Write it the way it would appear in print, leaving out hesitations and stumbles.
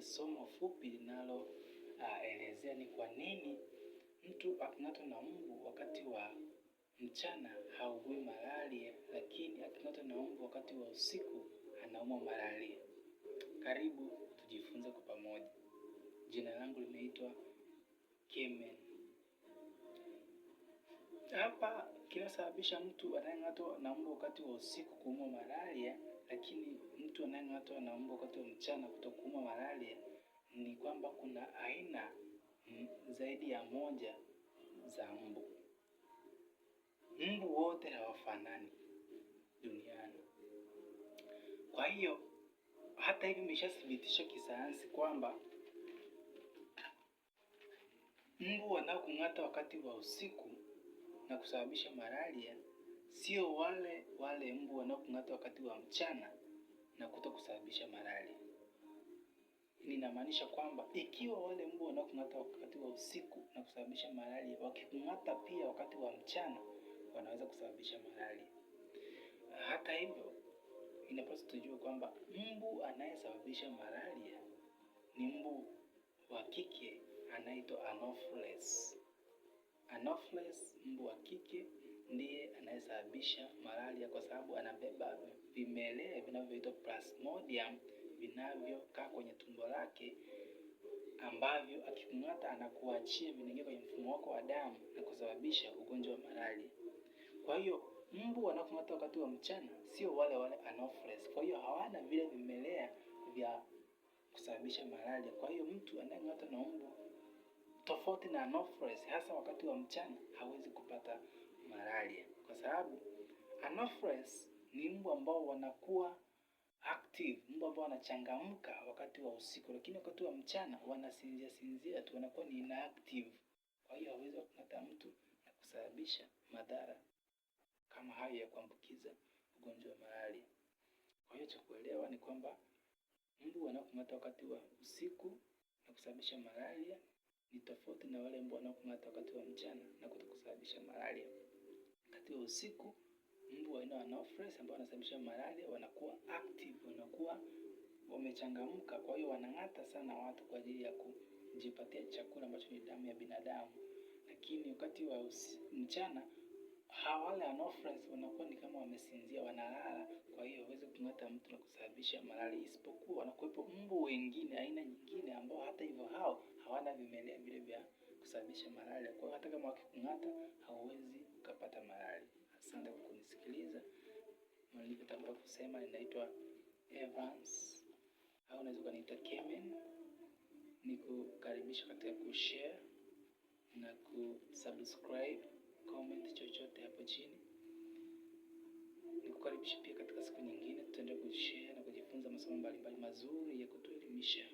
somo fupi linaloelezea ni kwa nini mtu aking'atwa na mbu wakati wa mchana haugui malaria, lakini aking'atwa na mbu wakati wa usiku anaumwa malaria. Karibu tujifunze kwa pamoja. Jina langu linaitwa Kemen. Hapa kinasababisha mtu anayeng'atwa na mbu wakati wa usiku kuumwa malaria, lakini mtu anayeng'atwa na mbu wakati wa mchana kutokuumwa malaria, ni kwamba kuna aina zaidi ya moja za mbu. Mbu wote hawafanani duniani. Kwa hiyo hata hivi imeshathibitishwa kisayansi kwamba mbu wanaokung'ata wakati wa usiku na kusababisha malaria sio wale mbu wanaokung'ata wakati wa mchana na kutokusababisha malaria. Inamaanisha kwamba ikiwa wale mbu wanaokung'ata wakati wa usiku na kusababisha malaria wakikung'ata pia wakati wa mchana, wanaweza kusababisha malaria. Hata hivyo, inapaswa tujue kwamba mbu anayesababisha malaria ni mbu wa kike anaitwa Anopheles. Anopheles, mbu wa kike, ndiye anayesababisha malaria kwa sababu anabeba vimelea vinavyoitwa Plasmodium vinavyokaa kwenye tumbo lake, ambavyo akikung'ata anakuachia, vinaingia kwenye mfumo wako wa damu na kusababisha ugonjwa wa malaria. Kwa hiyo mbu wanaokung'ata wakati wa mchana sio wale Anopheles. Kwa hiyo hawana vile vimelea vya kusababisha malaria. Kwa hiyo mtu anayeng'atwa na mbu tofauti na Anopheles, hasa wakati wa mchana, hawezi kupata malaria, kwa sababu Anopheles ni mbu ambao wanakuwa active, mbu ambao wanachangamka wakati wa usiku, lakini wakati wa mchana wanasinzia tu, wanakuwa ni inactive. Kwa hiyo hawezi kung'ata mtu na kusababisha madhara kama hayo ya kuambukiza ugonjwa wa malaria. Kwa hiyo cha kuelewa ni kwamba mbu wanaokung'ata wakati wa usiku na kusababisha malaria ni tofauti na wale mbu wanaokung'ata wakati wa mchana na kutokusababisha malaria. Wakati wa usiku, mbu aina wa Anopheles ambao wanasababisha malaria wanakuwa active, wanakuwa wamechangamka, kwa hiyo wanang'ata sana watu kwa ajili ya kujipatia chakula ambacho ni damu ya binadamu. Lakini wakati wa mchana, wale Anopheles wanakuwa ni kama wamesinzia, wanalala, kwa hiyo hawezi kung'ata mtu na kusababisha malaria, isipokuwa wanakuwepo mbu wengine, aina nyingine, ambao hata hivyo hao hawana vimelea vile vya kusababisha malaria. Kwa hiyo hata kama wakikung'ata hauwezi ukapata malaria. Asante kwa kunisikiliza. Nilipotangulia kusema ninaitwa Evans, au unaweza kuniita Kemen. Nikukaribisha katika kushare na kusubscribe, comment chochote hapo chini. Nikukaribisha pia katika siku nyingine tutaendelea kushare na kujifunza masomo mbalimbali mazuri ya kutuelimisha.